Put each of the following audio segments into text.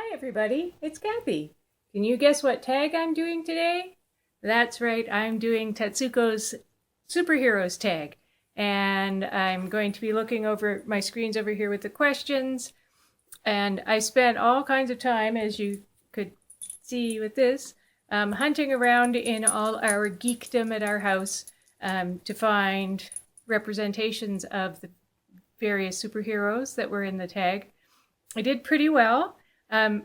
Hi everybody, it's Kathy. Can you guess what tag I'm doing today? That's right, I'm doing Tatsuko's Superheroes tag. And I'm going to be looking over my screens over here with the questions. And I spent all kinds of time, as you could see with this, hunting around in all our geekdom at our house to find representations of the various superheroes that were in the tag. I did pretty well.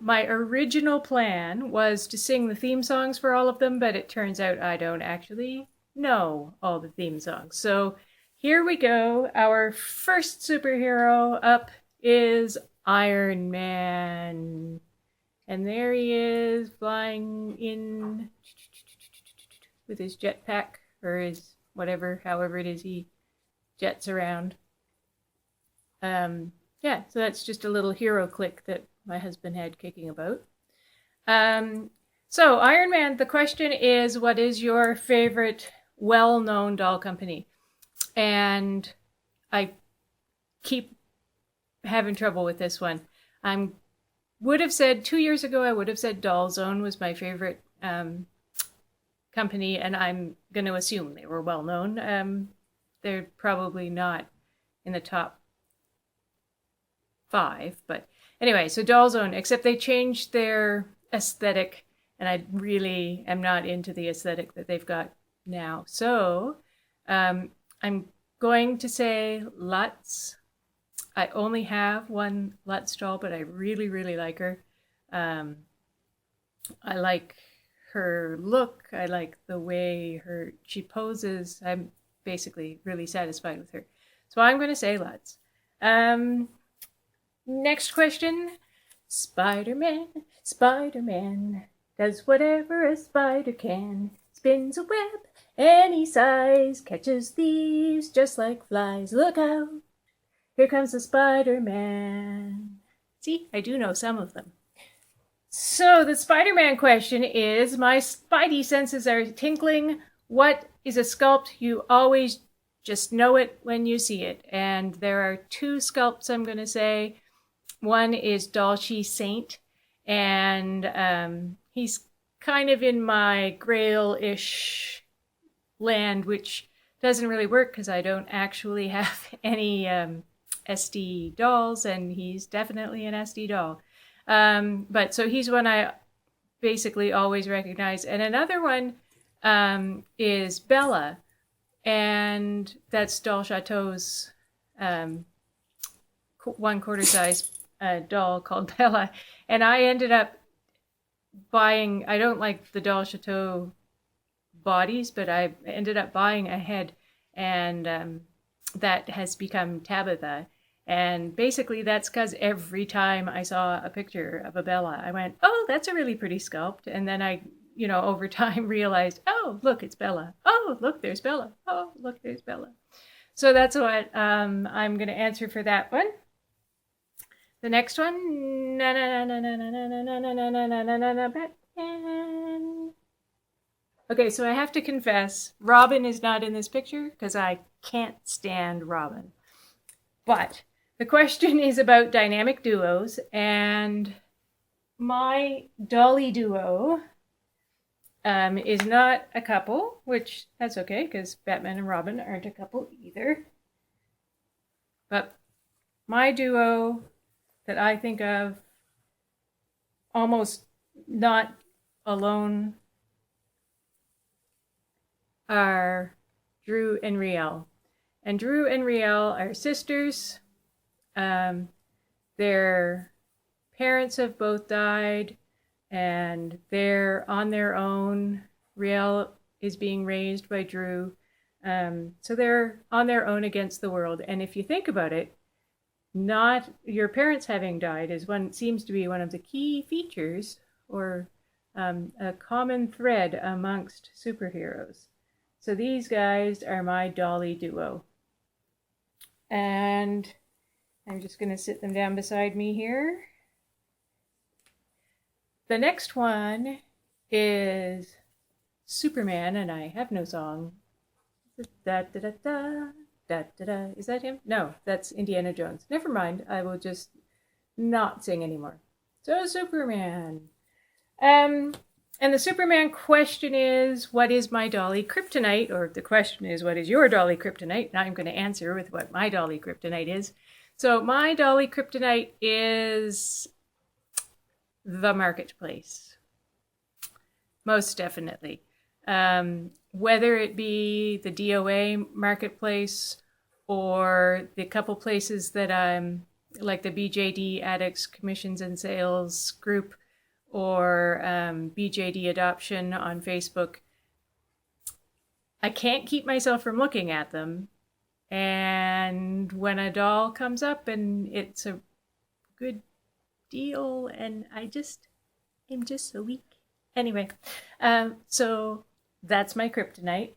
My original plan was to sing the theme songs for all of them, but it turns out I don't actually know all the theme songs. So here we go. Our first superhero up is Iron Man. And there he is, flying in with his jetpack, or his whatever, however it is he jets around. Yeah, so that's just a little hero click that my husband had kicking about. So Iron Man, the question is, what is your favorite well-known doll company? And I keep having trouble with this one. I would have said 2 years ago, I would have said Doll Zone was my favorite company, and I'm going to assume they were well-known. They're probably not in the top 5, but anyway, so Doll Zone, except they changed their aesthetic, and I really am not into the aesthetic that they've got now. So I'm going to say Lutz. I only have one Lutz doll, but I really, really like her. I like her look. I like the way she poses. I'm basically really satisfied with her. So I'm going to say Lutz. Next question. Spiderman, Spiderman does whatever a spider can. Spins a web any size, catches thieves just like flies. Look out, here comes the Spider-Man. See, I do know some of them. So the Spider-Man question is, my spidey senses are tingling. What is a sculpt? You always just know it when you see it. And there are 2 sculpts I'm going to say. One is Dolly Saint, and he's kind of in my Grail-ish land, which doesn't really work because I don't actually have any SD dolls, and he's definitely an SD doll. But so he's one I basically always recognize. And another one is Bella, and that's Doll Chateau's 1/4 size doll called Bella. And I ended up buying, I don't like the Doll Chateau bodies, but I ended up buying a head, and that has become Tabitha. And basically that's because every time I saw a picture of a Bella, I went, oh, that's a really pretty sculpt. And then I, over time realized, oh, look, it's Bella. Oh, look, there's Bella. Oh, look, there's Bella. So that's what I'm going to answer for that one. The next one, Batman. Okay, so I have to confess, Robin is not in this picture because I can't stand Robin. But the question is about dynamic duos, and my dolly duo is not a couple, which that's okay because Batman and Robin aren't a couple either. But my duo that I think of almost not alone are Drew and Riel. And Drew and Riel are sisters. Their parents have both died, and they're on their own. Riel is being raised by Drew. So they're on their own against the world. And if you think about it, not your parents having died seems to be one of the key features, or a common thread amongst superheroes. So these guys are my dolly duo. And I'm just going to sit them down beside me here. The next one is Superman, and I have no song. Da da da da. Da, da, da. Is that him? No, that's Indiana Jones. Never mind. I will just not sing anymore. So Superman. And the Superman question is, what is my dolly Kriptonite? Or the question is, what is your dolly Kriptonite? And I'm going to answer with what my dolly Kriptonite is. So my dolly Kriptonite is the marketplace. Most definitely. Whether it be the DOA marketplace or the couple places that I'm, like the BJD Addicts Commissions and Sales group, or BJD Adoption on Facebook, I can't keep myself from looking at them. And when a doll comes up and it's a good deal, and I'm just so weak. Anyway, so that's my Kriptonite.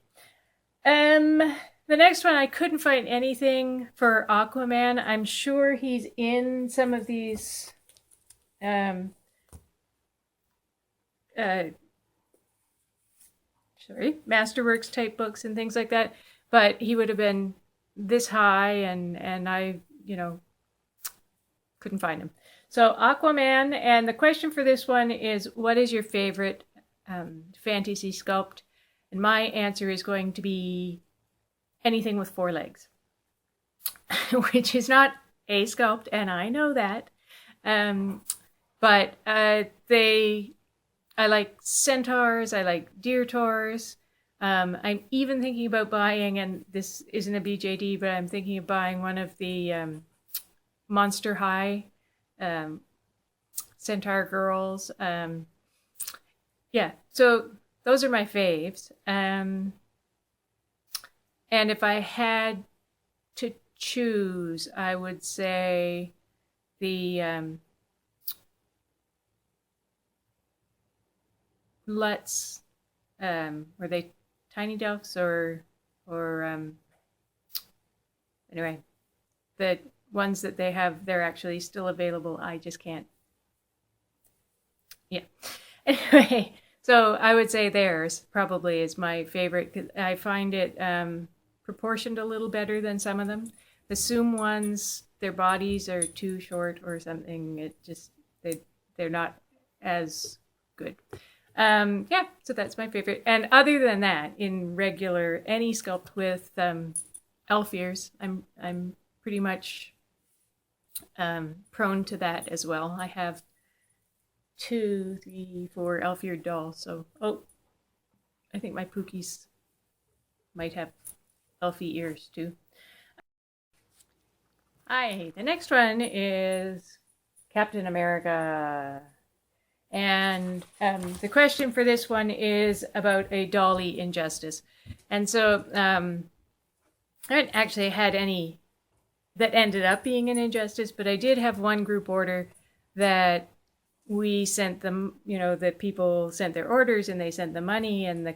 The next one, I couldn't find anything for Aquaman. I'm sure he's in some of these Masterworks type books and things like that, but he would have been this high, and I, couldn't find him. So Aquaman, and the question for this one is, what is your favorite fantasy sculpt? And my answer is going to be anything with 4 legs, which is not a sculpt, and I know that. But I like centaurs, I like deer taurs. I'm even thinking about buying, and this isn't a BJD, but I'm thinking of buying one of the Monster High centaur girls. Yeah, so those are my faves. And if I had to choose, I would say the Lutz, were they Tiny Delphs or anyway, the ones that they have, they're actually still available. I just can't. Yeah. Anyway, so I would say theirs probably is my favorite, 'cause I find it proportioned a little better than some of them. The Zoom ones, their bodies are too short or something. It just, they're not as good. Yeah, so that's my favorite. And other than that, in regular, any sculpt with elf ears, I'm pretty much prone to that as well. I have 2, 3, 4 elf-eared dolls. So, I think my Pookies might have elfy ears too. Hi, the next one is Captain America. And the question for this one is about a dolly injustice. And so I haven't actually had any that ended up being an injustice, but I did have one group order that we sent them, that people sent their orders and they sent the money, and the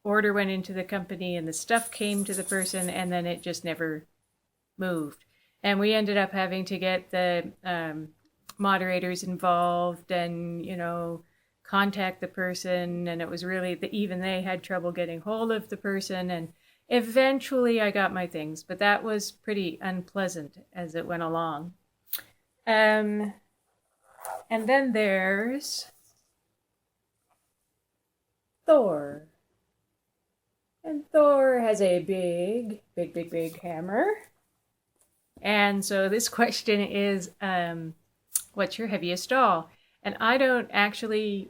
order went into the company and the stuff came to the person, and then it just never moved. And we ended up having to get the moderators involved and, contact the person. And it was really, even they had trouble getting hold of the person. And eventually I got my things, but that was pretty unpleasant as it went along. And then there's Thor. And Thor has a big hammer. And so this question is, what's your heaviest doll? And I don't actually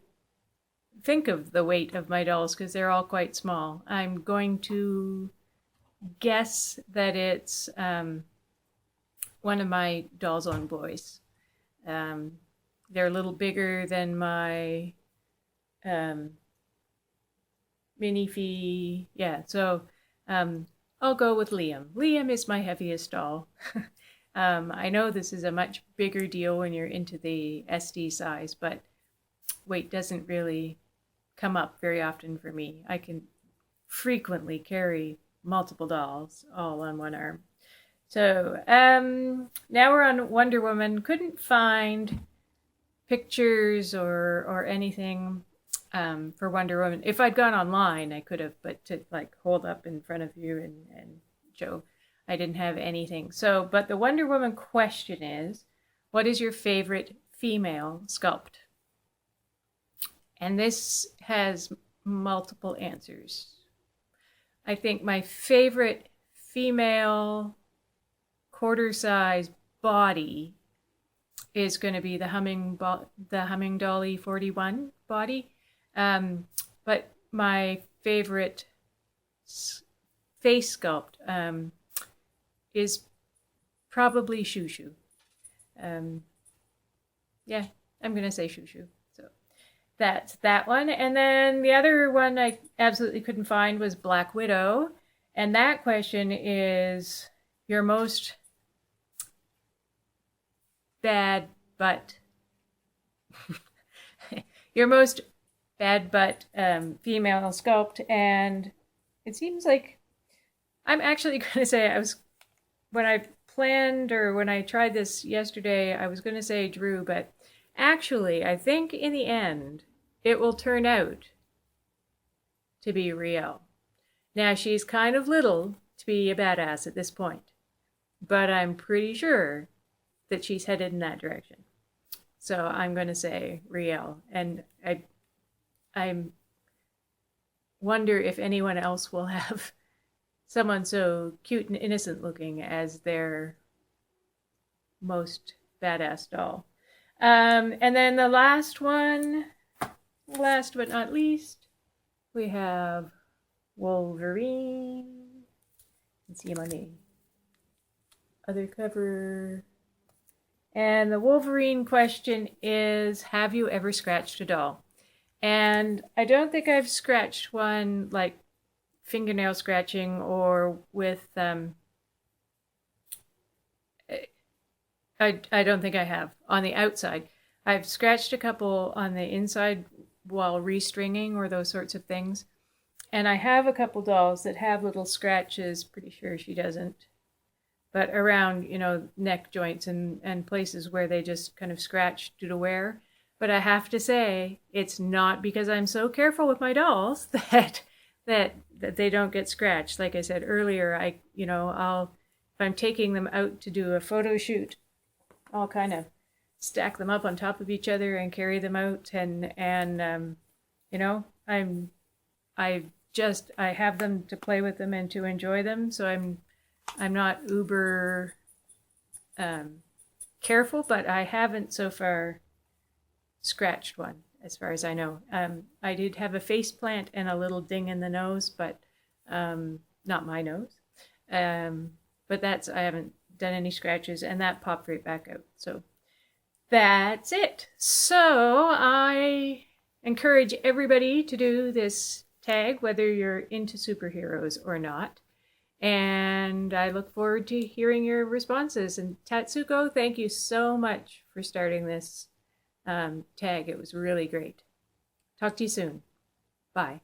think of the weight of my dolls because they're all quite small. I'm going to guess that it's one of my Dolls Own Boys. They're a little bigger than my Minifee. Yeah, so I'll go with Liam. Liam is my heaviest doll. I know this is a much bigger deal when you're into the SD size, but weight doesn't really come up very often for me. I can frequently carry multiple dolls all on one arm. So now we're on Wonder Woman. Couldn't find pictures or anything for Wonder Woman. If I'd gone online, I could have, but to hold up in front of you and show, I didn't have anything. So, but the Wonder Woman question is, what is your favorite female sculpt. And this has multiple answers. I think my favorite female quarter-size body is going to be the Humming Dolly 41 body. But my favorite face sculpt is probably Shushu. Yeah, I'm going to say Shushu. So that's that one. And then the other one I absolutely couldn't find was Black Widow. And that question is your most bad butt. Your most bad butt female sculpt. And it seems like I'm actually going to say when I planned or when I tried this yesterday, I was going to say Drew, but actually I think in the end it will turn out to be Riel. Now she's kind of little to be a badass at this point, but I'm pretty sure that she's headed in that direction. So I'm going to say Riel, and I wonder if anyone else will have someone so cute and innocent looking as their most badass doll. And then the last one, last but not least, we have Wolverine. You can see him on the other cover. And the Wolverine question is, have you ever scratched a doll? And I don't think I've scratched one like fingernail scratching or with I don't think I have on the outside. I've scratched a couple on the inside while restringing or those sorts of things. And I have a couple dolls that have little scratches, pretty sure she doesn't, but around, you know, neck joints and places where they just kind of scratch due to wear. But I have to say, it's not because I'm so careful with my dolls that they don't get scratched. Like I said earlier, if I'm taking them out to do a photo shoot, I'll kind of stack them up on top of each other and carry them out, and I have them to play with them and to enjoy them. So I'm not uber careful, but I haven't so far scratched one, as far as I know. I did have a face plant and a little ding in the nose, but not my nose. But I haven't done any scratches, and that popped right back out. So that's it. So I encourage everybody to do this tag, whether you're into superheroes or not. And I look forward to hearing your responses. And Tatsuko, thank you so much for starting this tag. It was really great. Talk to you soon. Bye.